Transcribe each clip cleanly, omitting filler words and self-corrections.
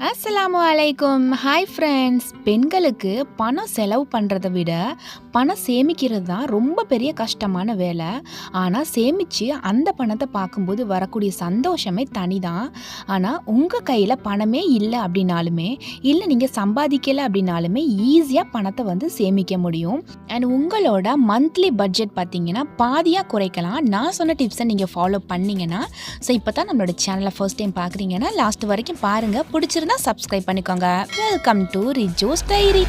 அஸ்ஸலாமு அலைக்கும். Hi friends. பெண்களுக்கு பணம் செலவு பண்ணுறத விட பணம் சேமிக்கிறது தான் ரொம்ப பெரிய கஷ்டமான வேலை. ஆனால் சேமித்து அந்த பணத்தை பார்க்கும்போது வரக்கூடிய சந்தோஷமே தனி தான். ஆனால் உங்கள் கையில் பணமே இல்லை அப்படின்னாலுமே, இல்லை நீங்கள் சம்பாதிக்கலை அப்படின்னாலுமே ஈஸியாக பணத்தை சேமிக்க முடியும். அண்ட் உங்களோட மந்த்லி பட்ஜெட் பார்த்தீங்கன்னா பாதியாக குறைக்கலாம். நான் சொன்ன டிப்ஸை நீங்கள் ஃபாலோ பண்ணிங்கன்னா, ஸோ இப்போ தான் நம்மளோட சேனலை ஃபர்ஸ்ட் டைம் பார்க்குறீங்கன்னா லாஸ்ட் வரைக்கும் பாருங்கள். பிடிச்சிருந்தா சப்ஸ்கிரைப் பண்ணிக்கோங்க. Welcome to Rijo's diary.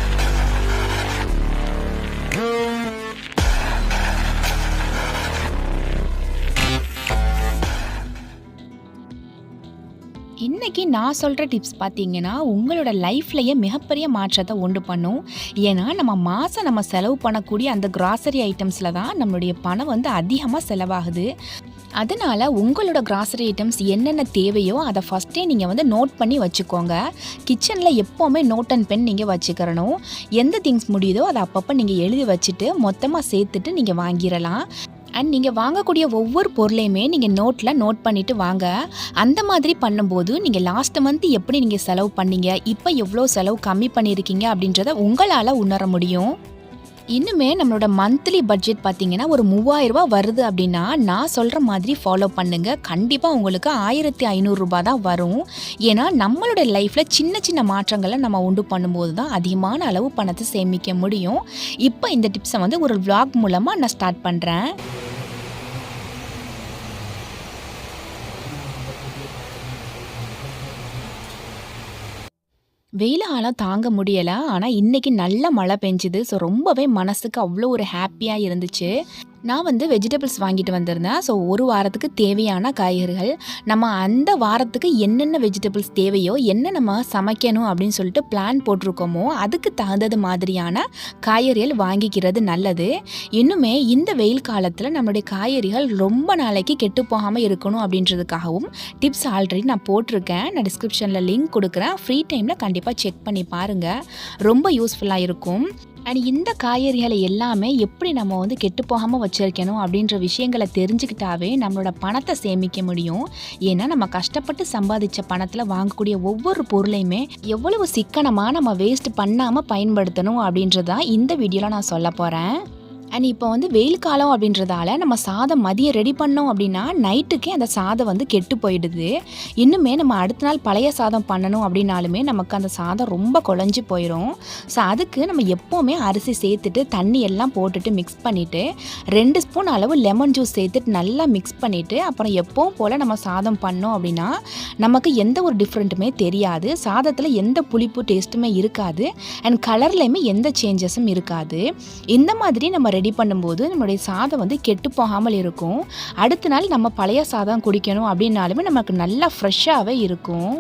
இன்றைக்கி நான் சொல்கிற டிப்ஸ் பார்த்தீங்கன்னா உங்களோட லைஃப்லையே மிகப்பெரிய மாற்றத்தை உண்டு பண்ணும். ஏன்னா நம்ம செலவு பண்ணக்கூடிய அந்த கிராசரி ஐட்டம்ஸில் தான் நம்மளுடைய பணம் அதிகமாக செலவாகுது. அதனால் உங்களோட கிராசரி ஐட்டம்ஸ் என்னென்ன தேவையோ அதை ஃபஸ்ட்டே நீங்கள் நோட் பண்ணி வச்சுக்கோங்க. கிச்சனில் எப்போவுமே நோட் அண்ட் பென் நீங்கள் வச்சுக்கிறணும். எந்த திங்ஸ் முடியுதோ அதை அப்பப்போ நீங்கள் எழுதி வச்சுட்டு மொத்தமாக சேர்த்துட்டு நீங்கள் வாங்கிடலாம். அண்ட் நீங்கள் வாங்கக்கூடிய ஒவ்வொரு பொருளையுமே நீங்கள் நோட் பண்ணிவிட்டு வாங்க. அந்த மாதிரி பண்ணும்போது நீங்கள் லாஸ்ட் மந்த் எப்படி நீங்கள் செலவு பண்ணீங்க, இப்போ எவ்வளோ செலவு கம்மி பண்ணியிருக்கீங்க அப்படின்றத உங்களால் உணர முடியும். இன்னுமே நம்மளோட மந்த்லி பட்ஜெட் பார்த்தீங்கன்னா ஒரு 3000 ரூபா வருது அப்படின்னா நான் சொல்கிற மாதிரி ஃபாலோ பண்ணுங்கள். கண்டிப்பாக உங்களுக்கு 1500 ரூபா தான் வரும். ஏன்னா நம்மளோட லைஃப்பில் சின்ன சின்ன மாற்றங்களை நம்ம உண்டு பண்ணும்போது தான் அதிகமான அளவு பணத்தை சேமிக்க முடியும். இப்போ இந்த டிப்ஸை ஒரு vlog மூலமாக நான் ஸ்டார்ட் பண்ணுறேன். வெயில் காலம் தாங்க முடியலை. ஆனால் இன்றைக்கி நல்ல மழை பெஞ்சுது. ஸோ ரொம்பவே மனசுக்கு அவ்வளோ ஒரு ஹாப்பியாக இருந்துச்சு. நான் வெஜிடபிள்ஸ் வாங்கிட்டு வந்திருந்தேன். ஸோ ஒரு வாரத்துக்கு தேவையான காய்கறிகள், நம்ம அந்த வாரத்துக்கு என்னென்ன வெஜிடபிள்ஸ் தேவையோ, என்ன நம்ம சமைக்கணும் அப்படின்னு சொல்லிட்டு பிளான் போட்டிருக்கோமோ அதுக்கு தகுந்தது மாதிரியான காய்கறிகள் வாங்கிக்கிறது நல்லது. இன்னுமே இந்த வெயில் காலத்தில் நம்மளுடைய காய்கறிகள் ரொம்ப நாளைக்கு கெட்டு போகாமல் இருக்கணும் அப்படின்றதுக்காகவும் டிப்ஸ் ஆல்ரெடி நான் போட்டிருக்கேன். நான் டிஸ்கிரிப்ஷனில் லிங்க் கொடுக்குறேன். ஃப்ரீ டைமில் கண்டிப்பாக செக் பண்ணி பாருங்கள். ரொம்ப யூஸ்ஃபுல்லாக இருக்கும். அண்ட் இந்த காய்கறிகளை எல்லாமே எப்படி நம்ம கெட்டு போகாமல் வச்சுருக்கணும் அப்படின்ற விஷயங்களை தெரிஞ்சுக்கிட்டாவே நம்மளோட பணத்தை சேமிக்க முடியும். ஏன்னா நம்ம கஷ்டப்பட்டு சம்பாதிச்ச பணத்தில் வாங்கக்கூடிய ஒவ்வொரு பொருளையுமே எவ்வளவு சிக்கனமாக நம்ம வேஸ்ட் பண்ணாமல் பயன்படுத்தணும் அப்படின்றதான் இந்த வீடியோவில் நான் சொல்ல போகிறேன். அண்ட் இப்போ வெயில் காலம் அப்படின்றதால நம்ம சாதம் மதியம் ரெடி பண்ணோம் அப்படின்னா நைட்டுக்கே அந்த சாதம் கெட்டு போயிடுது. இன்னுமே நம்ம அடுத்த நாள் பழைய சாதம் பண்ணணும் அப்படின்னாலுமே நமக்கு அந்த சாதம் ரொம்ப குழஞ்சி போயிடும். ஸோ அதுக்கு நம்ம எப்போவுமே அரிசி சேர்த்துட்டு தண்ணி எல்லாம் போட்டுட்டு மிக்ஸ் பண்ணிவிட்டு 2 ஸ்பூன் அளவு லெமன் ஜூஸ் சேர்த்துட்டு நல்லா மிக்ஸ் பண்ணிவிட்டு அப்புறம் எப்பவும் போல் நம்ம சாதம் பண்ணோம் அப்படின்னா நமக்கு எந்த ஒரு டிஃப்ரெண்ட்டுமே தெரியாது. சாதத்தில் எந்த புளிப்பு டேஸ்ட்டுமே இருக்காது. அண்ட் கலர்லையுமே எந்த சேஞ்சஸும் இருக்காது. இந்த மாதிரி நம்ம ரெடி பண்ணும்போது நம்மளுடைய சாதம் கெட்டு போகாமல் இருக்கும். அடுத்த நாள் நம்ம பழைய சாதம் குடிக்கணும் அப்படின்னாலுமே நமக்கு நல்லா ஃப்ரெஷ்ஷாகவே இருக்கும்.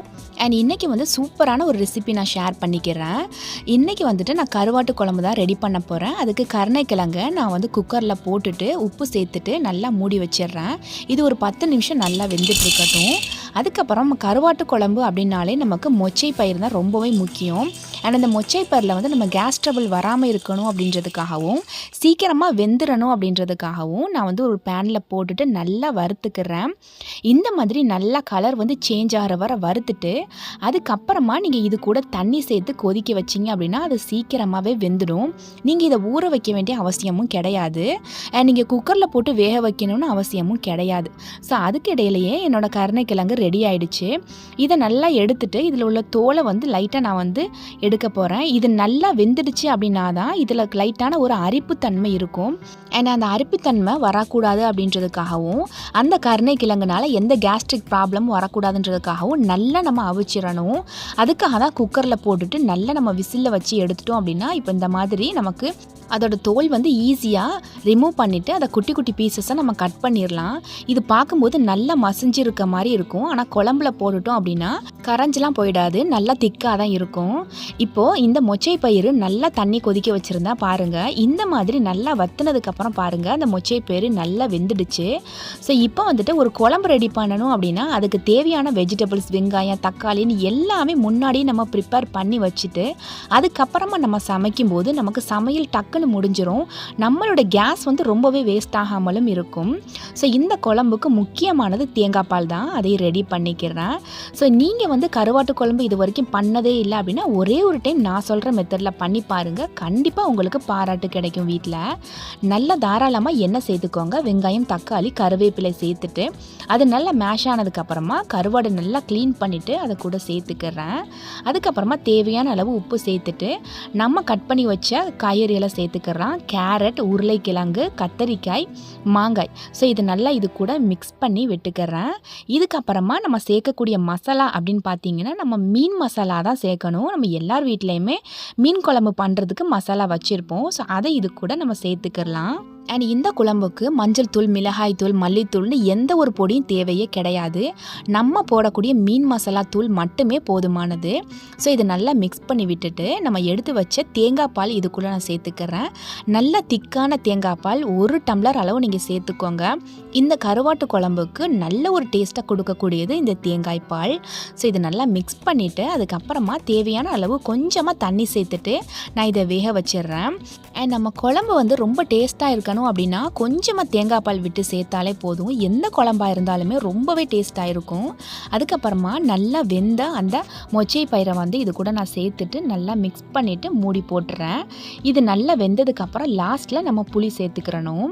அண்ட் இன்றைக்கி சூப்பரான ஒரு ரெசிபி நான் ஷேர் பண்ணிக்கிறேன். இன்றைக்கி நான் கருவாட்டு குழம்பு தான் ரெடி பண்ண போகிறேன். அதுக்கு கருணைக்கிழங்க நான் குக்கரில் போட்டுட்டு உப்பு சேர்த்துட்டு நல்லா மூடி வச்சிடுறேன். இது ஒரு 10 நிமிஷம் நல்லா வெந்துட்டு இருக்கட்டும். அதுக்கப்புறம் கருவாட்டு குழம்பு அப்படின்னாலே நமக்கு மொச்சை பயிர் தான் ரொம்பவே முக்கியம். அண்ட் அந்த மொச்சை பயிரில் நம்ம கேஸ் ட்ரபிள் வராமல் இருக்கணும் அப்படின்றதுக்காகவும் சீக்கிரமாக வெந்துடணும் அப்படின்றதுக்காகவும் நான் ஒரு பேனில் போட்டுட்டு நல்லா வறுத்துக்கிறேன். இந்த மாதிரி நல்லா கலர் சேஞ்ச் ஆகிற வர வறுத்துட்டு அதுக்கப்புறமா நீங்கள் இது கூட தண்ணி சேர்த்து கொதிக்க வச்சிங்க அப்படின்னா அது சீக்கிரமாகவே வெந்துடும். நீங்கள் இதை ஊற வைக்க வேண்டிய அவசியமும் கிடையாது. நீங்கள் குக்கரில் போட்டு வேக வைக்கணும்னு அவசியமும் கிடையாது. ஸோ அதுக்கு இடையிலேயே என்னோடய கருணைக்கிழங்கு ரெடி ஆகிடுச்சு. இதை நல்லா எடுத்துட்டு இதில் உள்ள தோலை லைட்டாக நான் எடுக்க போகிறேன். இது நல்லா வெந்துடுச்சு அப்படின்னா தான் இதில் லைட்டான ஒரு அரிப்புத்தன்மை இருக்கும். அண்ட் அந்த அரிப்புத்தன்மை வரக்கூடாது அப்படின்றதுக்காகவும் அந்த கருணைக்கிழங்குனால எந்த கேஸ்ட்ரிக் ப்ராப்ளமும் வரக்கூடாதுன்றதுக்காகவும் நல்லா நம்ம அவிச்சிடணும். அதுக்காக தான் குக்கரில் போட்டுட்டு நல்லா நம்ம விசிலில் வச்சு எடுத்துட்டோம் அப்படின்னா இப்போ இந்த மாதிரி நமக்கு அதோட தோல் ஈஸியாக ரிமூவ் பண்ணிவிட்டு அதை குட்டி குட்டி பீசஸை நம்ம கட் பண்ணிடலாம். இது பார்க்கும்போது நல்லா மசிஞ்சு இருக்க மாதிரி இருக்கும். ஆனால் குழம்புல போட்டுட்டோம் அப்படின்னா கரைஞ்செலாம் போயிடாது, நல்லா திக்காக தான் இருக்கும். இப்போது இந்த மொச்சை பயிறு நல்லா தண்ணி கொதிக்க வச்சுருந்தா பாருங்கள். இந்த மாதிரி நல்லா வத்துனதுக்கப்புறம் பாருங்கள் அந்த மொச்சை பயிறு நல்லா வெந்துடுச்சு. ஸோ இப்போ ஒரு குழம்பு ரெடி பண்ணணும் அப்படின்னா அதுக்கு தேவையான வெஜிடபிள்ஸ், வெங்காயம், தக்காளின்னு எல்லாமே முன்னாடியே நம்ம ப்ரிப்பேர் பண்ணி வச்சுட்டு அதுக்கப்புறமா நம்ம சமைக்கும்போது நமக்கு சமையல் டக்கு டக்குன்னு முடிஞ்சிரும். நம்மளோட கேஸ் வந்து ரொம்பவே வேஸ்ட் ஆகாமலும் இருக்கும். ஸோ இந்த குழம்புக்கு முக்கியமானது தேங்காய் பால் தான். அதை ரெடி பண்ணிக்கிறேன். ஸோ நீங்கள் வந்து கருவாட்டு குழம்பு இது வரைக்கும் பண்ணதே இல்லை அப்படின்னா ஒரே ஒரு டைம் நான் சொல்கிற மெத்தடில் பண்ணி பாருங்கள். கண்டிப்பாக உங்களுக்கு பாராட்டு கிடைக்கும். வீட்டில் நல்லா தாராளமாக எண்ணெய் சேர்த்துக்கோங்க. வெங்காயம், தக்காளி, கருவேப்பிலை சேர்த்துட்டு அது நல்லா மேஷ் ஆனதுக்கப்புறமா கருவாடை நல்லா க்ளீன் பண்ணிவிட்டு அதை கூட சேர்த்துக்கிறேன். அதுக்கப்புறமா தேவையான அளவு உப்பு சேர்த்துட்டு நம்ம கட் பண்ணி வச்ச காய்கறிகளை சேர்த்துக்கிறோம். கேரட், உருளைக்கிழங்கு, கத்தரிக்காய், மாங்காய். ஸோ இது நல்லா இது கூட மிக்ஸ் பண்ணி விட்டுக்கிறேன். இதுக்கப்புறமா நம்ம சேர்க்கக்கூடிய மசாலா அப்படின்னு பார்த்தீங்கன்னா நம்ம மீன் மசாலா தான் சேர்க்கணும். நம்ம எல்லார் வீட்லேயுமே மீன் குழம்பு பண்ணுறதுக்கு மசாலா வச்சுருப்போம். ஸோ அதை இது கூட நம்ம சேர்த்துக்கலாம். அண்ட் இந்த குழம்புக்கு மஞ்சள் தூள், மிளகாய் தூள், மல்லித்தூள்னு எந்த ஒரு பொடியும் தேவையே கிடையாது. நம்ம போடக்கூடிய மீன் மசாலா தூள் மட்டுமே போதுமானது. ஸோ இதை நல்லா மிக்ஸ் பண்ணி விட்டுட்டு நம்ம எடுத்து வச்ச தேங்காய் பால் இதுக்குள்ளே நான் சேர்த்துக்கிறேன். நல்ல திக்கான தேங்காய் பால் 1 டம்ளர் அளவு நீங்கள் சேர்த்துக்கோங்க. இந்த கருவாட்டு குழம்புக்கு நல்ல ஒரு டேஸ்ட்டாக கொடுக்கக்கூடியது இந்த தேங்காய் பால். ஸோ இதை நல்லா மிக்ஸ் பண்ணிவிட்டு அதுக்கப்புறமா தேவையான அளவு கொஞ்சமாக தண்ணி சேர்த்துட்டு நான் இதை வேக வச்சிடுறேன். அண்ட் நம்ம குழம்பு வந்து ரொம்ப டேஸ்ட்டாக இருக்கணும் அப்படின்னா கொஞ்சமாக தேங்காய் பால் விட்டு சேர்த்தாலே போதும். எந்த குழம்பாக இருந்தாலுமே ரொம்பவே டேஸ்ட்டாக இருக்கும். அதுக்கப்புறமா நல்லா வெந்த அந்த மொச்சை பயிரை வந்து இது கூட நான் சேர்த்துட்டு நல்லா மிக்ஸ் பண்ணிவிட்டு மூடி போட்டுறேன். இது நல்லா வெந்ததுக்கப்புறம் லாஸ்ட்டில் நம்ம புளி சேர்த்துக்கிறணும்.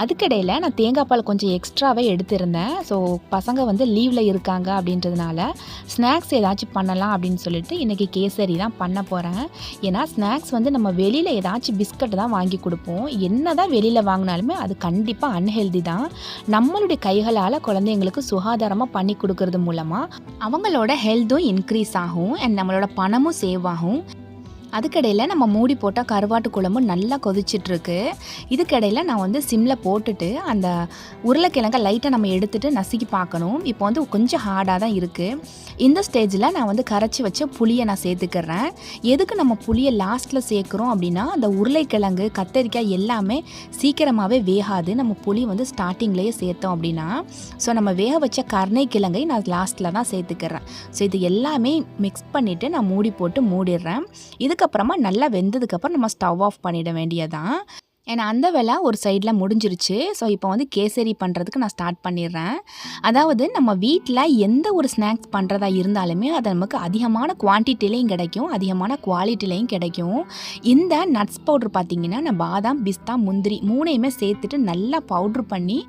அதுக்கிடையில் நான் தேங்காய் பால் கொஞ்சம் எக்ஸ்ட்ராவே எடுத்திருந்தேன். ஸோ பசங்க வந்து லீவில் இருக்காங்க அப்படின்றதுனால ஸ்நாக்ஸ் ஏதாச்சும் பண்ணலாம் அப்படின்னு சொல்லிட்டு இன்றைக்கி கேசரி தான் பண்ண போகிறேன். ஏன்னா ஸ்நாக்ஸ் வந்து நம்ம வெளியில் ஏதாச்சும் பிஸ்கட் தான் வாங்கி கொடுப்போம். என்ன தான் வெளியில் வாங்கினாலுமே அது கண்டிப்பாக அன்ஹெல்தி தான். நம்மளுடைய கைகளால் குழந்தைங்களுக்கு சுகாதாரமாக பண்ணி கொடுக்கறது மூலமாக அவங்களோட ஹெல்த்தும் இன்க்ரீஸ் ஆகும் அண்ட் நம்மளோட பணமும் சேவ் ஆகும். அதுக்கடையில் நம்ம மூடி போட்டால் கருவாட்டு குழம்பு நல்லா கொதிச்சிட்ருக்கு. இதுக்கடையில் நான் வந்து சிம்மில் போட்டுட்டு அந்த உருளைக்கிழங்கை லைட்டாக நம்ம எடுத்துகிட்டு நசுக்கி பார்க்கணும். இப்போ வந்து கொஞ்சம் ஹார்டாக தான் இருக்குது. இந்த ஸ்டேஜில் நான் வந்து கரைச்சி வச்ச புளியை நான் சேர்த்துக்கிறேன். எதுக்கு நம்ம புளியை லாஸ்ட்டில் சேர்க்குறோம் அப்படின்னா அந்த உருளைக்கிழங்கு, கத்தரிக்காய் எல்லாமே சீக்கிரமாகவே வேகாது. நம்ம புளி வந்து ஸ்டார்டிங்லேயே சேர்த்தோம் அப்படின்னா. ஸோ நம்ம வேக வச்ச கருணைக்கிழங்கை நான் லாஸ்ட்டில் தான் சேர்த்துக்கிறேன். ஸோ இது எல்லாமே மிக்ஸ் பண்ணிவிட்டு நான் மூடி போட்டு மூடிடுறேன். இதுக்கப்புறமா நல்லா வெந்ததுக்கப்புறம் நம்ம ஸ்டவ் ஆஃப் பண்ணிட வேண்டியதான். ஏன்னா அந்த வேலை ஒரு சைடில் முடிஞ்சிருச்சு. ஸோ இப்போ வந்து கேசரி பண்ணுறதுக்கு நான் ஸ்டார்ட் பண்ணிடுறேன். அதாவது நம்ம வீட்டில் எந்த ஒரு ஸ்நாக்ஸ் பண்ணுறதா இருந்தாலுமே அது நமக்கு அதிகமான குவான்டிட்டிலையும் கிடைக்கும், அதிகமான குவாலிட்டிலையும் கிடைக்கும். இந்த நட்ஸ் பவுட்ரு பார்த்திங்கன்னா நான் பாதாம், பிஸ்தா, முந்திரி 3யுமே சேர்த்துட்டு நல்லா பவுட்ரு பண்ணி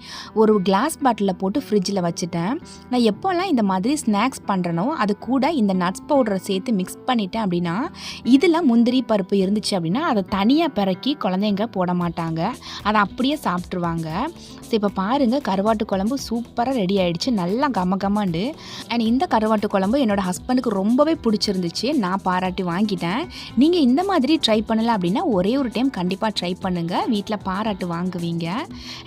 ஒரு கிளாஸ் பாட்டிலில் போட்டு ஃப்ரிட்ஜில் வச்சுட்டேன். நான் எப்போல்லாம் இந்த மாதிரி ஸ்நாக்ஸ் பண்ணுறனோ அது கூட இந்த நட்ஸ் பவுடரை சேர்த்து மிக்ஸ் பண்ணிட்டேன் அப்படின்னா இதில் முந்திரி பருப்பு இருந்துச்சு அப்படின்னா அதை தனியாக பிறக்கி குழந்தைங்க போட மாட்டாங்க, அதை அப்படியே சாப்பிட்ருவாங்க. ஸோ இப்போ பாருங்கள் கருவாட்டு குழம்பு சூப்பராக ரெடி ஆகிடுச்சு, நல்லா கமகமாண்டு. அண்ட் இந்த கருவாட்டு குழம்பு என்னோடய ஹஸ்பண்டுக்கு ரொம்பவே பிடிச்சிருந்துச்சு, நான் பாராட்டி வாங்கிட்டேன். நீங்கள் இந்த மாதிரி ட்ரை பண்ணலை அப்படின்னா ஒரே ஒரு டைம் கண்டிப்பாக ட்ரை பண்ணுங்கள், வீட்டில் பாராட்டு வாங்குவீங்க.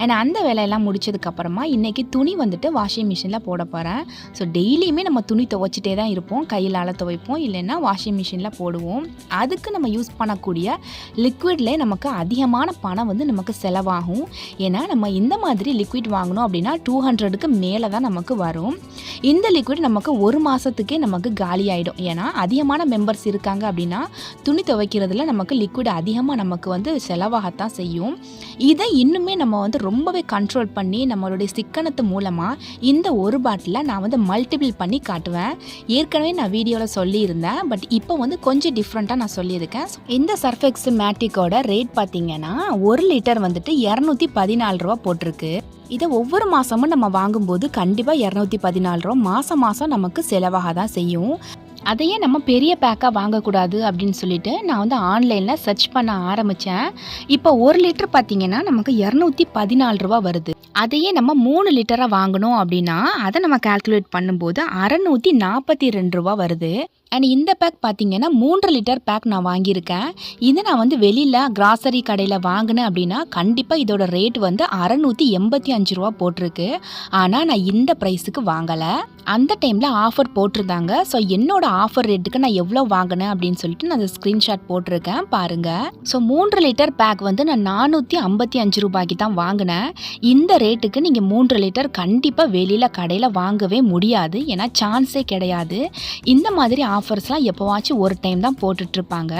அண்ட் அந்த வேலையெல்லாம் முடிச்சதுக்கப்புறமா இன்றைக்கி துணி வந்துட்டு வாஷிங் மிஷினில் போட போகிறேன். ஸோ டெய்லியுமே நம்ம துணி துவைச்சிட்டே தான் இருப்போம், கையிலால் துவைப்போம், இல்லைன்னா வாஷிங் மிஷினில் போடுவோம். அதுக்கு நம்ம யூஸ் பண்ணக்கூடிய லிக்விட்லேயே நமக்கு அதிகமான பணம் வந்து நமக்கு செலவாகும். ஏன்னா நம்ம இந்த மாதிரி லிக்விட் வாங்கணும் அப்படின்னா 200க்கு மேலே தான் நமக்கு வரும். இந்த லிக்விட் நமக்கு 1 மாதத்துக்கே நமக்கு காலி ஆகிடும். ஏன்னா அதிகமான மெம்பர்ஸ் இருக்காங்க அப்படின்னா துணி துவைக்கிறதுல நமக்கு லிக்விட் அதிகமாக நமக்கு வந்து செலவாகத்தான் செய்யும். இதை இன்னுமே நம்ம வந்து ரொம்பவே கண்ட்ரோல் பண்ணி நம்மளுடைய சிக்கனத்து மூலமாக இந்த ஒரு பாட்டிலை நான் வந்து மல்டிபிள் பண்ணி காட்டுவேன். ஏற்கனவே நான் வீடியோவில் சொல்லியிருந்தேன், பட் இப்போ வந்து கொஞ்சம் டிஃப்ரெண்ட்டாக நான் சொல்லியிருக்கேன். இந்த சர்ஃப் எக்ஸல் மேட்டிக்கோட ரேட் பார்த்தீங்கன்னா 1 லிட்டர் வந்துட்டு 214 ரூபா போட்டிருக்கு. இதை ஒவ்வொரு மாதமும் நம்ம வாங்கும்போது கண்டிப்பாக 214 ரூபா மாதம் மாதம் நமக்கு செலவாக தான் செய்யும். அதையே நம்ம பெரிய பேக்காக வாங்கக்கூடாது அப்படின்னு சொல்லிட்டு நான் வந்து ஆன்லைனில் சர்ச் பண்ண ஆரம்பித்தேன். இப்போ 1 லிட்டர் பார்த்திங்கன்னா நமக்கு 214 ரூபா வருது. அதையே நம்ம 3 லிட்டராக வாங்கணும் அப்படின்னா அதை நம்ம கால்குலேட் பண்ணும்போது 642 ரூபா வருது. அண்ட் இந்த பேக் பார்த்தீங்கன்னா 3 லிட்டர் பேக் நான் வாங்கியிருக்கேன். இதை நான் வந்து வெளியில் கிராசரி கடையில் வாங்கினேன் அப்படின்னா கண்டிப்பாக இதோட ரேட் வந்து 685 ரூபா போட்டிருக்கு. ஆனால் நான் இந்த ப்ரைஸுக்கு வாங்கலை. அந்த டைமில் ஆஃபர் போட்டிருந்தாங்க. ஸோ என்னோட ஆஃபர் ரேட்டுக்கு நான் எவ்வளோ வாங்கினேன் அப்படின்னு சொல்லிட்டு நான் அந்த ஸ்க்ரீன்ஷாட் போட்டிருக்கேன் பாருங்கள். ஸோ 3 லிட்டர் பேக் வந்து நான் 455 ரூபாய்க்கு தான் வாங்கினேன். இந்த ரேட்டுக்கு நீங்கள் 3 லிட்டர் கண்டிப்பாக வெளியில் கடையில் வாங்கவே முடியாது, ஏன்னா சான்ஸே கிடையாது. இந்த மாதிரி ஆஃபர்ஸ்லாம் எப்போவாச்சும் ஒரு டைம் தான் போட்டுட்ருப்பாங்க.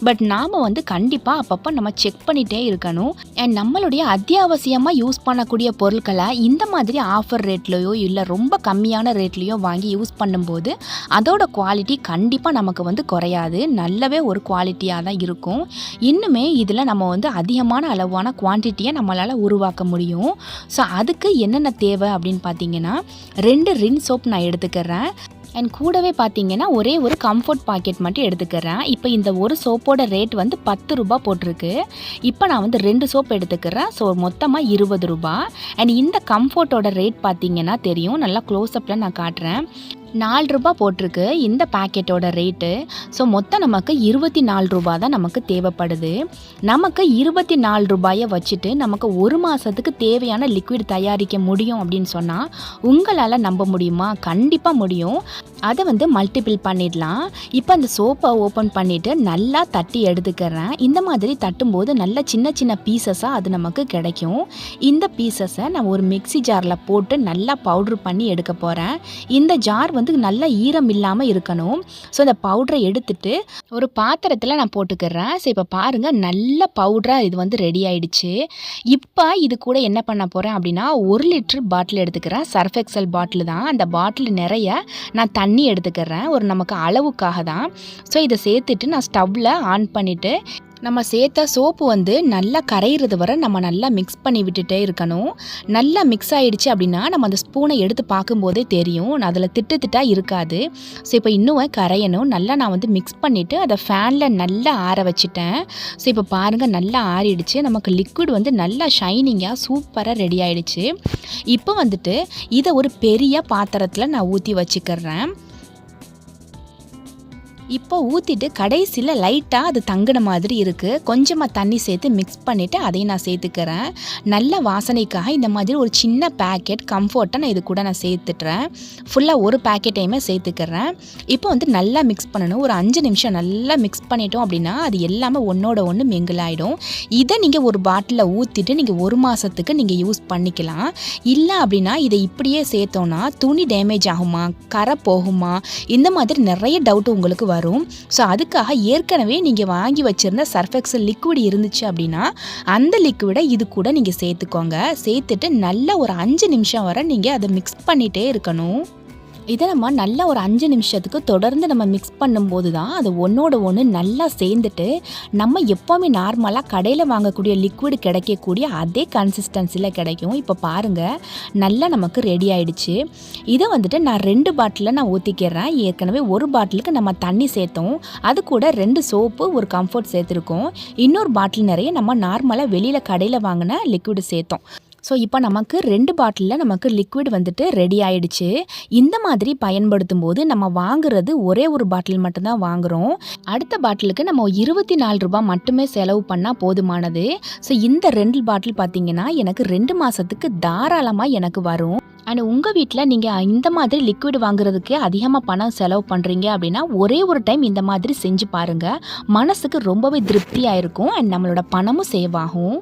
பட் நாம் வந்து கண்டிப்பாக அப்பப்போ நம்ம செக் பண்ணிகிட்டே இருக்கணும். அண்ட் நம்மளுடைய அத்தியாவசியமாக யூஸ் பண்ணக்கூடிய பொருட்களை இந்த மாதிரி ஆஃபர் ரேட்லையோ இல்லை ரொம்ப கம்மியான ரேட்லேயோ வாங்கி யூஸ் பண்ணும்போது அதோட குவாலிட்டி கண்டிப்பாக நமக்கு வந்து குறையாது, நல்லாவே ஒரு குவாலிட்டியாக தான் இருக்கும். இன்னுமே இதில் நம்ம வந்து அதிகமான அளவான குவான்டிட்டியை நம்மளால் உருவாக்க முடியும். ஸோ அதுக்கு என்னென்ன தேவை அப்படின்னு பார்த்தீங்கன்னா 2 ரின் சோப் நான் எடுத்துக்கிறேன். அண்ட் கூடவே பார்த்தீங்கன்னா ஒரே ஒரு கம்ஃபர்ட் பாக்கெட் மட்டும் எடுத்துக்கிறேன். இப்போ இந்த ஒரு சோப்போட ரேட் வந்து 10 ரூபா போட்டிருக்கு. இப்போ நான் வந்து 2 சோப் எடுத்துக்கிறேன். ஸோ மொத்தமாக 20 ரூபா. அண்ட் இந்த கம்ஃபர்ட்டோட ரேட் பார்த்தீங்கன்னா தெரியும், நல்லா க்ளோஸ்அப்பில் நான் காட்டுறேன். 4 ரூபா போட்டிருக்கு இந்த பேக்கெட்டோட ரேட்டு. ஸோ மொத்தம் நமக்கு 24 ரூபா தான் நமக்கு தேவைப்படுது. நமக்கு 24 ரூபாயை வச்சுட்டு நமக்கு ஒரு மாதத்துக்கு தேவையான லிக்விட் தயாரிக்க முடியும் அப்படின்னு சொன்னால் உங்களால் நம்ப முடியுமா? கண்டிப்பாக முடியும். அதை வந்து மல்டிபிள் பண்ணிடலாம். இப்போ அந்த சோப்பை ஓப்பன் பண்ணிவிட்டு நல்லா தட்டி எடுத்துக்கிறேன். இந்த மாதிரி தட்டும்போது நல்லா சின்ன சின்ன பீசஸாக அது நமக்கு கிடைக்கும். இந்த பீசஸை நான் ஒரு மிக்ஸி ஜாரில் போட்டு நல்லா பவுட்ரு பண்ணி எடுக்க போகிறேன். இந்த ஜார் வந்து நல்லா ஈரம் இல்லாமல் இருக்கணும். ஸோ அந்த பவுடரை எடுத்துட்டு ஒரு பாத்திரத்தில் நான் போட்டுக்கிறேன். ஸோ இப்போ பாருங்கள், நல்ல பவுடராக இது வந்து ரெடி ஆயிடுச்சு. இப்போ இது கூட என்ன பண்ண போகிறேன் அப்படின்னா 1 லிட்டர் பாட்டில் எடுத்துக்கிறேன். சர்ஃப் எக்ஸல் பாட்டில் தான். அந்த பாட்டில் நிறைய நான் தண்ணி எடுத்துக்கிறேன், ஒரு நமக்கு அளவுக்காக தான். ஸோ இதை சேர்த்துட்டு நான் ஸ்டவ்வில் ஆன் பண்ணிவிட்டு நம்ம சேர்த்த சோப்பு வந்து நல்லா கரையிறது வரை நம்ம நல்லா மிக்ஸ் பண்ணி விட்டுட்டே இருக்கணும். நல்லா மிக்ஸ் ஆகிடுச்சு அப்படின்னா நம்ம அந்த ஸ்பூனை எடுத்து பார்க்கும்போதே தெரியும், அதில் திட்டாக இருக்காது. ஸோ இப்போ இன்னும் கரையணும். நல்லா நான் வந்து மிக்ஸ் பண்ணிவிட்டு அதை ஃபேனில் நல்லா ஆற வச்சுட்டேன். ஸோ இப்போ பாருங்கள், நல்லா ஆறிடுச்சு. நமக்கு லிக்விட் வந்து நல்லா ஷைனிங்காக சூப்பராக ரெடி ஆகிடுச்சு. இப்போ வந்துட்டு இதை ஒரு பெரிய பாத்திரத்தில் நான் ஊற்றி வச்சுக்கிறேன். இப்போ ஊற்றிட்டு கடைசியில் லைட்டாக அது தங்கின மாதிரி இருக்குது. கொஞ்சமாக தண்ணி சேர்த்து மிக்ஸ் பண்ணிவிட்டு அதையும் நான் சேர்த்துக்கிறேன். நல்ல வாசனைக்காக இந்த மாதிரி ஒரு சின்ன பேக்கெட் கம்ஃபர்ட்டை நான் இது கூட நான் சேர்த்துட்றேன். ஃபுல்லாக ஒரு பேக்கெட்டையுமே சேர்த்துக்கிறேன். இப்போ வந்து நல்லா மிக்ஸ் பண்ணணும். ஒரு 5 நிமிஷம் நல்லா மிக்ஸ் பண்ணிட்டோம் அப்படின்னா அது எல்லாமே ஒன்றோட ஒன்று மிங்கிள் ஆகிடும். இதை நீங்கள் ஒரு பாட்டிலில் ஊற்றிட்டு நீங்கள் 1 மாதத்துக்கு நீங்கள் யூஸ் பண்ணிக்கலாம். இல்லை அப்படின்னா இதை இப்படியே சேர்த்தோன்னா துணி டேமேஜ் ஆகுமா, கரை போகுமா, இந்த மாதிரி நிறைய டவுட் உங்களுக்கு வரும். ஸோ அதுக்காக ஏற்கனவே நீங்கள் வாங்கி வச்சுருந்த சர்ஃப் எக்ஸல் லிக்விட் இருந்துச்சு அப்படின்னா அந்த லிக்விடை இது கூட நீங்கள் சேர்த்துக்கோங்க. சேர்த்துட்டு நல்லா ஒரு 5 நிமிஷம் வரை நீங்கள் அதை மிக்ஸ் பண்ணிகிட்டே இருக்கணும். இதை நம்ம நல்லா ஒரு 5 நிமிஷத்துக்கு தொடர்ந்து நம்ம மிக்ஸ் பண்ணும்போது தான் அது ஒன்றோட ஒன்று நல்லா சேர்ந்துட்டு நம்ம எப்போவுமே நார்மலாக கடையில் வாங்கக்கூடிய லிக்விட் கிடைக்கக்கூடிய அதே கன்சிஸ்டன்சியில் கிடைக்கும். இப்போ பாருங்கள், நல்லா நமக்கு ரெடி ஆகிடுச்சு. இதை வந்துட்டு நான் 2 பாட்டிலில் நான் ஊற்றிக்கிறேன். ஏற்கனவே ஒரு பாட்டிலுக்கு நம்ம தண்ணி சேர்த்தோம், அது கூட 2 சோப்பு ஒரு கம்ஃபர்ட் சேர்த்துருக்கோம். இன்னொரு பாட்டில் நிறைய நம்ம நார்மலாக வெளியில் கடையில் வாங்கின லிக்விட் சேர்த்தோம். ஸோ இப்போ நமக்கு 2 பாட்டிலில் நமக்கு லிக்விட் வந்துட்டு ரெடி ஆயிடுச்சு. இந்த மாதிரி பயன்படுத்தும் போது நம்ம வாங்குறது ஒரே ஒரு பாட்டில் மட்டும்தான் வாங்குகிறோம். அடுத்த பாட்டிலுக்கு நம்ம 24 ரூபா மட்டுமே செலவு பண்ணால் போதுமானது. ஸோ இந்த 2 பாட்டில் பார்த்தீங்கன்னா எனக்கு 2 மாதத்துக்கு தாராளமாக எனக்கு வரும். அண்ட் உங்கள் வீட்டில் நீங்கள் இந்த மாதிரி லிக்விட் வாங்குறதுக்கு அதிகமாக பணம் செலவு பண்ணுறீங்க அப்படின்னா ஒரே ஒரு டைம் இந்த மாதிரி செஞ்சு பாருங்கள். மனசுக்கு ரொம்பவே திருப்தியாக இருக்கும். அண்ட் நம்மளோட பணமும் சேவ் ஆகும்.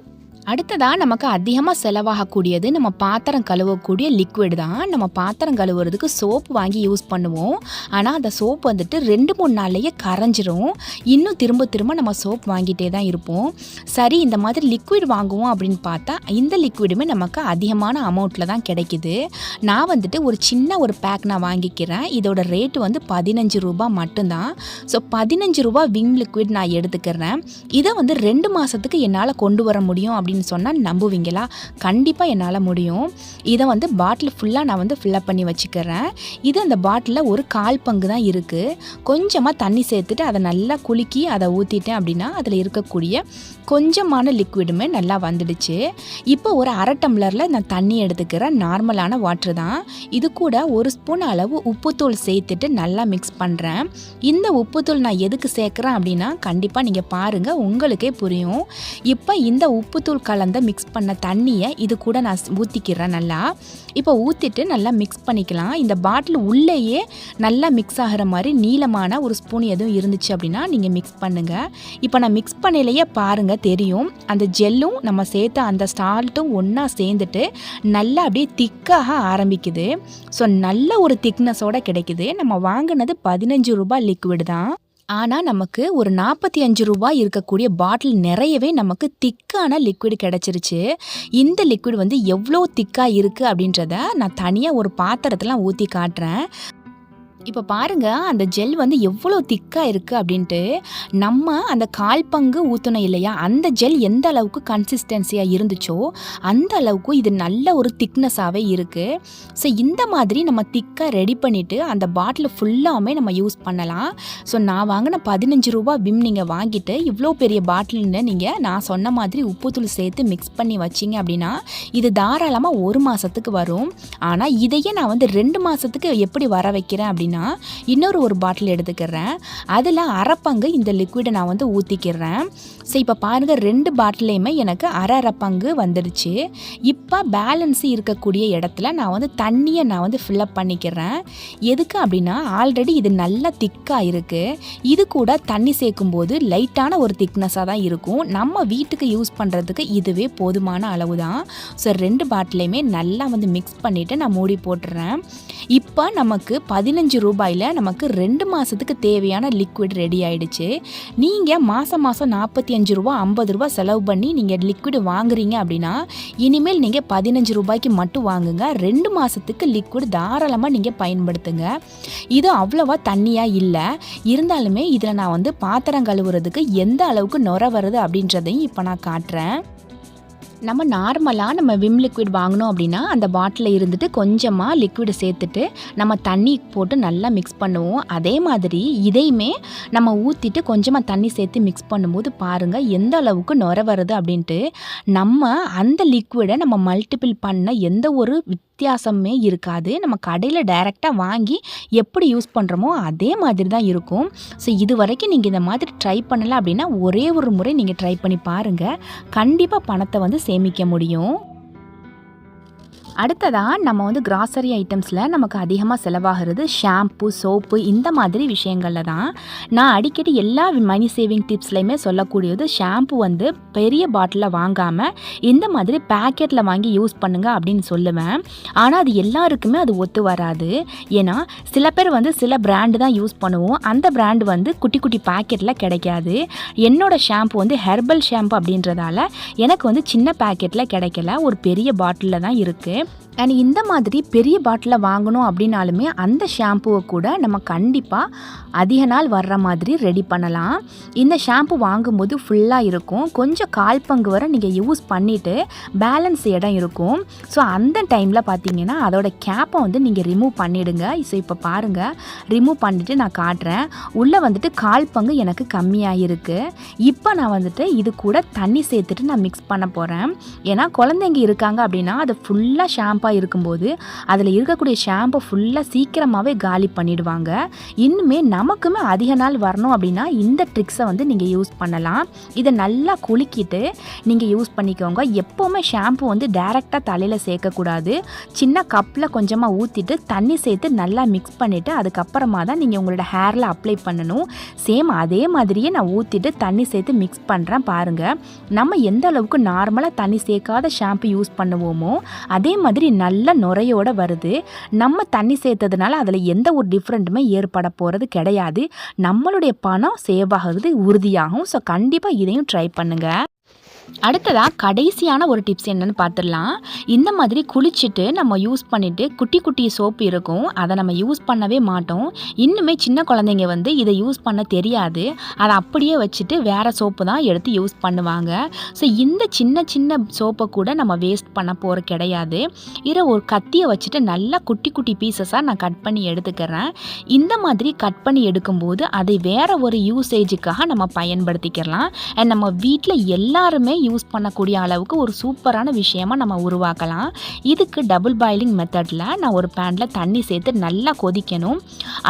அடுத்ததாக நமக்கு அதிகமாக செலவாகக்கூடியது நம்ம பாத்திரம் கழுவக்கூடிய லிக்விட் தான். நம்ம பாத்திரம் கழுவுறதுக்கு சோப்பு வாங்கி யூஸ் பண்ணுவோம். ஆனால் அந்த சோப் வந்துட்டு 2-3 நாள்லேயே கரைஞ்சிரும். இன்னும் திரும்ப திரும்ப நம்ம சோப் வாங்கிட்டே தான் இருப்போம். சரி, இந்த மாதிரி லிக்விட் வாங்குவோம் அப்படின்னு பார்த்தா இந்த லிக்விடுமே நமக்கு அதிகமான அமௌண்ட்டில் தான் கிடைக்குது. நான் வந்துட்டு ஒரு சின்ன ஒரு பேக் நான் வாங்கிக்கிறேன். இதோட ரேட்டு வந்து 15 ரூபா மட்டும்தான். ஸோ 15 ரூபா விம் லிக்விட் நான் எடுத்துக்கிறேன். இதை வந்து 2 மாதத்துக்கு என்னால் கொண்டு வர முடியும் அப்படின்னு சொன்னால் நம்புவீங்களா? கண்டிப்பாக என்னால் முடியும். இதை வந்து பாட்டில் ஃபுல்லாக நான் வந்து ஃபில்லப் பண்ணி வச்சுக்கிறேன். இது அந்த பாட்டிலில் ஒரு 1/4 பங்கு தான் இருக்குது. கொஞ்சமாக தண்ணி சேர்த்துட்டு அதை நல்லா குலுக்கி அதை ஊற்றிட்டேன் அப்படின்னா அதில் இருக்கக்கூடிய கொஞ்சமான லிக்விடுமே நல்லா வந்துடுச்சு. இப்போ ஒரு 1/2 டம்ளரில் நான் தண்ணி எடுத்துக்கிறேன். நார்மலான வாட்ரு தான். இது கூட 1 ஸ்பூன் அளவு உப்புத்தூள் சேர்த்துட்டு நல்லா மிக்ஸ் பண்ணுறேன். இந்த உப்புத்தூள் நான் எதுக்கு சேர்க்குறேன் அப்படின்னா கண்டிப்பாக நீங்கள் பாருங்கள், உங்களுக்கே புரியும். இப்போ இந்த உப்புத்தூள் உப்புத்தூள் கலந்த மிக்ஸ் பண்ண தண்ணியை இது கூட நான் ஊற்றிக்கிறேன் நல்லா. இப்போ ஊற்றிட்டு நல்லா மிக்ஸ் பண்ணிக்கலாம். இந்த பாட்டில் உள்ளேயே நல்லா மிக்ஸ் ஆகிற மாதிரி நீளமான ஒரு ஸ்பூன் எதுவும் இருந்துச்சு அப்படின்னா நீங்கள் மிக்ஸ் பண்ணுங்கள். இப்போ நான் மிக்ஸ் பண்ணலையே பாருங்கள் தெரியும், அந்த ஜெல்லும் நம்ம சேர்த்த அந்த சால்ட்டும் ஒன்றா சேர்ந்துட்டு நல்லா அப்படியே திக்காக ஆரம்பிக்குது. ஸோ நல்ல ஒரு திக்னஸோடு கிடைக்குது. நம்ம வாங்கினது 15 ரூபாய் லிக்விட் தான். ஆனால் நமக்கு ஒரு 45 ரூபாய் இருக்கக்கூடிய பாட்டில் நிறையவே நமக்கு திக்கான லிக்விட் கிடச்சிருச்சு. இந்த லிக்விட் எவ்வளோ திக்காக இருக்குது அப்படின்றத நான் தனியாக ஒரு பாத்திரத்தில் ஊற்றி காட்டுறேன். இப்போ பாருங்கள் அந்த ஜெல் எவ்வளோ திக்காக இருக்குது அப்படின்ட்டு. நம்ம அந்த 1/4 பங்கு ஊற்றணும் இல்லையா, அந்த ஜெல் எந்த அளவுக்கு கன்சிஸ்டன்சியாக இருந்துச்சோ அந்த அளவுக்கு இது நல்ல ஒரு திக்னஸாகவே இருக்குது. ஸோ இந்த மாதிரி நம்ம திக்காக ரெடி பண்ணிவிட்டு அந்த பாட்டில் ஃபுல்லாமே நம்ம யூஸ் பண்ணலாம். ஸோ நான் வாங்கின 15 ரூபா விம் நீங்கள் வாங்கிட்டு இவ்வளோ பெரிய பாட்டில்னு நீங்கள் நான் சொன்ன மாதிரி உப்புத்தூள் சேர்த்து மிக்ஸ் பண்ணி வச்சிங்க அப்படின்னா இது தாராளமாக 1 மாதத்துக்கு வரும். ஆனால் இதையே நான் 2 மாதத்துக்கு எப்படி வர வைக்கிறேன் அப்படின்னா, இன்னொரு ஒரு பாட்டில் எடுத்துக்கிறேன். அதில் 1/2 பங்கு இந்த லிக்விடை நான் ஊற்றிக்கிறேன். ஸோ இப்போ பாருங்கள் 2 பாட்டிலையுமே எனக்கு 1/2 பங்கு வந்துடுச்சு. இப்போ பேலன்ஸ் இருக்கக்கூடிய இடத்துல நான் தண்ணியை நான் ஃபில்லப் பண்ணிக்கிறேன். எதுக்கு அப்படின்னா ஆல்ரெடி இது நல்லா திக்காக இருக்குது. இது கூட தண்ணி சேர்க்கும்போது லைட்டான ஒரு திக்னஸாக தான் இருக்கும். நம்ம வீட்டுக்கு யூஸ் பண்ணுறதுக்கு இதுவே போதுமான அளவு தான். ஸோ 2 பாட்டிலையுமே நல்லா மிக்ஸ் பண்ணிவிட்டு நான் மூடி போட்டுறேன். இப்போ நமக்கு 15 ரூபாயில் நமக்கு 2 மாதத்துக்கு தேவையான லிக்விட் ரெடி ஆகிடுச்சு. நீங்கள் மாதம் 45 ரூபா 50 ரூபா செலவு பண்ணி நீங்கள் லிக்விட் வாங்குறீங்க அப்படின்னா இனிமேல் நீங்கள் 15 ரூபாய்க்கு மட்டும் வாங்குங்க. 2 மாதத்துக்கு லிக்விட் தாராளமாக நீங்கள் பயன்படுத்துங்க. இது அவ்வளோவா தண்ணியாக இல்லை, இருந்தாலுமே இதில் நான் பாத்திரம் கழுவுறதுக்கு எந்த அளவுக்கு நுர வருது அப்படின்றதையும் இப்போ நான் காட்டுறேன். நம்ம நார்மலாக நம்ம விம் லிக்விட் வாங்கினோம் அப்படின்னா அந்த பாட்டிலில் இருந்துட்டு கொஞ்சமாக லிக்விட் சேர்த்துட்டு நம்ம தண்ணி போட்டு நல்லா மிக்ஸ் பண்ணுவோம். அதே மாதிரி இதையுமே நம்ம ஊற்றிட்டு கொஞ்சமாக தண்ணி சேர்த்து மிக்ஸ் பண்ணும்போது பாருங்கள் எந்த அளவுக்கு நுர வருது அப்படின்ட்டு. நம்ம அந்த லிக்விடை நம்ம மல்டிபிள் பண்ண எந்த ஒரு வித்தியாசமே இருக்காது. நம்ம கடையில் டைரெக்டாக வாங்கி எப்படி யூஸ் பண்ணுறோமோ அதே மாதிரி தான் இருக்கும். ஸோ இது வரைக்கும் நீங்கள் இந்த மாதிரி ட்ரை பண்ணலை அப்படின்னா ஒரே ஒரு முறை நீங்கள் ட்ரை பண்ணி பாருங்கள். கண்டிப்பாக பணத்தை சேமிக்க முடியும். அடுத்ததாக நம்ம கிராசரி ஐட்டம்ஸில் நமக்கு அதிகமாக செலவாகிறது ஷாம்பு, சோப்பு இந்த மாதிரி விஷயங்களில் தான். நான் அடிக்கடி எல்லா மணி சேவிங் டிப்ஸ்லையுமே சொல்லக்கூடியது ஷாம்பு பெரிய பாட்டிலில் வாங்காமல் இந்த மாதிரி பேக்கெட்டில் வாங்கி யூஸ் பண்ணுங்க அப்படின்னு சொல்லுவேன். ஆனால் அது எல்லாருக்குமே அது ஒத்து வராது. ஏன்னா சில பேர் சில பிராண்டு தான் யூஸ் பண்ணுவோம். அந்த பிராண்டு குட்டி குட்டி பேக்கெட்டில் கிடைக்காது. என்னோடய ஷாம்பு ஹெர்பல் ஷாம்பு அப்படின்றதால எனக்கு சின்ன பேக்கெட்டில் கிடைக்கல, ஒரு பெரிய பாட்டிலில் தான் இருக்குது. அண்ட் இந்த மாதிரி பெரிய பாட்டிலில் வாங்கணும் அப்படின்னாலுமே அந்த ஷாம்புவை கூட நம்ம கண்டிப்பாக அதிக நாள் வர்ற மாதிரி ரெடி பண்ணலாம். இந்த ஷாம்பு வாங்கும்போது ஃபுல்லாக இருக்கும். கொஞ்சம் 1/4 பங்கு வரை நீங்கள் யூஸ் பண்ணிவிட்டு பேலன்ஸ் இடம் இருக்கும். ஸோ அந்த டைமில் பார்த்தீங்கன்னா அதோட கேப்பை நீங்கள் ரிமூவ் பண்ணிவிடுங்க. ஸோ இப்போ பாருங்கள் ரிமூவ் பண்ணிவிட்டு நான் காட்டுறேன். உள்ளே 1/4 பங்கு எனக்கு கம்மியாக இருக்குது. இப்போ நான் இது கூட தண்ணி சேர்த்துட்டு நான் மிக்ஸ் பண்ண போகிறேன். ஏன்னா குழந்தைங்க இருக்காங்க அப்படின்னா அது ஃபுல்லாக ஷாம்பு இருக்கும்போது அதில் இருக்கக்கூடிய ஷாம்பை ஃபுல்லாக சீக்கிரமாகவே காலி பண்ணிடுவாங்க. இன்னுமே நமக்குமே அதிக நாள் வரணும் அப்படின்னா இந்த ட்ரிக்ஸை நீங்கள் யூஸ் பண்ணலாம். இதை நல்லா குலுக்கிட்டு நீங்கள் யூஸ் பண்ணிக்கோங்க. எப்போவுமே ஷாம்பு டைரெக்டாக தலையில் சேர்க்கக்கூடாது. சின்ன கப்பில் கொஞ்சமாக ஊற்றிட்டு தண்ணி சேர்த்து நல்லா மிக்ஸ் பண்ணிவிட்டு அதுக்கப்புறமா தான் நீங்கள் உங்களோட ஹேரில் அப்ளை பண்ணணும். சேம் அதே மாதிரியே நான் ஊற்றிட்டு தண்ணி சேர்த்து மிக்ஸ் பண்ணுறேன். பாருங்கள் நம்ம எந்த அளவுக்கு நார்மலாக தண்ணி சேர்க்காத ஷாம்பு யூஸ் பண்ணுவோமோ அதே மாதிரி நல்ல நுரையோட வருது. நம்ம தண்ணி சேர்த்ததுனால அதில் எந்த ஒரு டிஃப்ரெண்ட்டுமே ஏற்பட போகிறது கிடையாது. நம்மளுடைய பணம் சேவ் ஆகிறது உறுதியாகும். ஸோ கண்டிப்பாக இதையும் ட்ரை பண்ணுங்கள். அடுத்ததாக கடைசியான ஒரு டிப்ஸ் என்னென்னு பார்த்துடலாம். இந்த மாதிரி குளிச்சுட்டு நம்ம யூஸ் பண்ணிவிட்டு குட்டி குட்டி சோப்பு இருக்கும், அதை நம்ம யூஸ் பண்ணவே மாட்டோம். இன்னுமே சின்ன குழந்தைங்க இதை யூஸ் பண்ண தெரியாது. அதை அப்படியே வச்சுட்டு வேறு சோப்பு தான் எடுத்து யூஸ் பண்ணுவாங்க. ஸோ இந்த சின்ன சின்ன சோப்பை கூட நம்ம வேஸ்ட் பண்ண போகிற கிடையாது. இதை ஒரு கத்தியை வச்சுட்டு நல்லா குட்டி குட்டி பீசஸாக நான் கட் பண்ணி எடுத்துக்கிறேன். இந்த மாதிரி கட் பண்ணி எடுக்கும்போது அதை வேறு ஒரு யூசேஜுக்காக நம்ம பயன்படுத்திக்கலாம். அண்ட் நம்ம வீட்டில் எல்லாருமே யூஸ் பண்ணக்கூடிய அளவுக்கு ஒரு சூப்பரான விஷயமா நம்ம உருவாக்கலாம். இதுக்கு டபுள் பாயிலிங் மெத்தடில் நான் ஒரு பேனில் தண்ணி சேர்த்து நல்லா கொதிக்கணும்.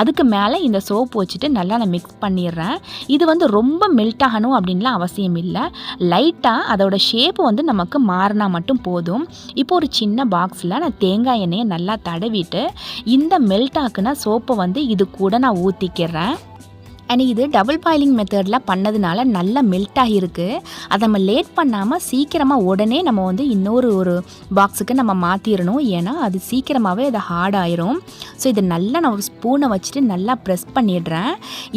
அதுக்கு மேலே இந்த சோப் வச்சுட்டு நல்லா நான் மிக்ஸ் பண்ணிடுறேன். இது வந்து ரொம்ப மெல்ட் ஆகணும் அப்படின்லாம் அவசியம் இல்லை. லைட்டாக அதோட ஷேப் வந்து நமக்கு மாறினா மட்டும் போதும். இப்போ ஒரு சின்ன பாக்ஸில் நான் தேங்காய் எண்ணெயை நல்லா தடவிட்டு இந்த மெல்ட் ஆக்குன சோப்பை வந்து இது கூட நான் ஊற்றிக்கிறேன். அண்ட் இது டபுள் பாயிலிங் மெத்தடில் பண்ணதுனால நல்லா மெல்ட் ஆகிருக்கு. அதை நம்ம லேட் பண்ணாமல் சீக்கிரமாக உடனே நம்ம வந்து ஒரு பாக்ஸுக்கு நம்ம மாற்றிடணும். ஏன்னா அது சீக்கிரமாகவே அது ஹார்ட் ஆயிரும். ஸோ இதை நல்லா நான் ஒரு ஸ்பூனை வச்சுட்டு நல்லா ப்ரெஸ் பண்ணிடுறேன்.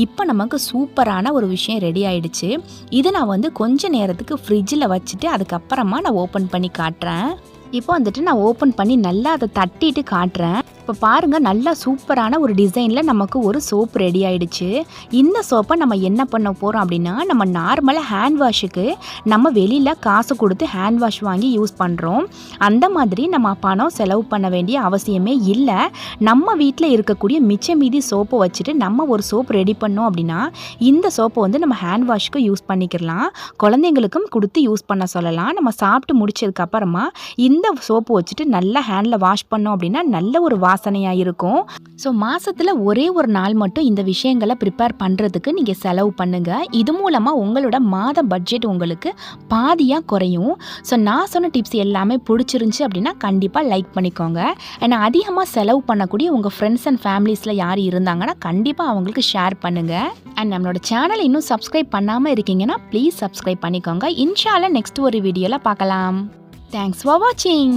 இப்போ நமக்கு சூப்பரான ஒரு விஷயம் ரெடி ஆகிடுச்சு. இது நான் வந்து கொஞ்சம் நேரத்துக்கு ஃப்ரிட்ஜில் வச்சுட்டு அதுக்கப்புறமா நான் ஓப்பன் பண்ணி காட்டுறேன். இப்போ வந்துட்டு நான் ஓப்பன் பண்ணி நல்லா அதை தட்டிட்டு காட்டுறேன். இப்போ பாருங்கள், நல்லா சூப்பரான ஒரு டிசைனில் நமக்கு ஒரு சோப் ரெடி ஆகிடுச்சு. இந்த சோப்பை நம்ம என்ன பண்ண போகிறோம் அப்படின்னா, நம்ம நார்மலாக ஹேண்ட் வாஷுக்கு நம்ம வெளியில் காசு கொடுத்து ஹேண்ட் வாஷ் வாங்கி யூஸ் பண்ணுறோம். அந்த மாதிரி நம்ம பணம் செலவு பண்ண வேண்டிய அவசியமே இல்லை. நம்ம வீட்டில் இருக்கக்கூடிய மிச்ச மீதி சோப்பை வச்சுட்டு நம்ம ஒரு சோப் ரெடி பண்ணோம் அப்படின்னா இந்த சோப்பை வந்து நம்ம ஹேண்ட் வாஷ்க்கு யூஸ் பண்ணிக்கலாம். குழந்தைங்களுக்கும் கொடுத்து யூஸ் பண்ண சொல்லலாம். நம்ம சாப்பிட்டு முடிச்சதுக்கப்புறமா இந்த சோப்பு வச்சுட்டு நல்லா ஹேண்டில் வாஷ் பண்ணோம் அப்படின்னா நல்ல ஒரு வாசனையாக இருக்கும். ஸோ மாதத்தில் ஒரே ஒரு நாள் மட்டும் இந்த விஷயங்களை ப்ரிப்பேர் பண்ணுறதுக்கு நீங்கள் செலவு பண்ணுங்கள். இது மூலமாக உங்களோட மாத பட்ஜெட் உங்களுக்கு பாதியாக குறையும். ஸோ நான் சொன்ன டிப்ஸ் எல்லாமே பிடிச்சிருந்துச்சி அப்படின்னா கண்டிப்பாக லைக் பண்ணிக்கோங்க. ஏன்னா அதிகமாக செலவு பண்ணக்கூடிய உங்கள் ஃப்ரெண்ட்ஸ் அண்ட் ஃபேமிலிஸில் யார் இருந்தாங்கன்னா கண்டிப்பாக அவங்களுக்கு ஷேர் பண்ணுங்கள். அண்ட் நம்மளோட சேனலை இன்னும் சப்ஸ்கிரைப் பண்ணாமல் இருக்கீங்கன்னா ப்ளீஸ் சப்ஸ்கிரைப் பண்ணிக்கோங்க. இன்ஷா அல்லாஹ் நெக்ஸ்ட் ஒரு வீடியோவில் பார்க்கலாம். Thanks for watching.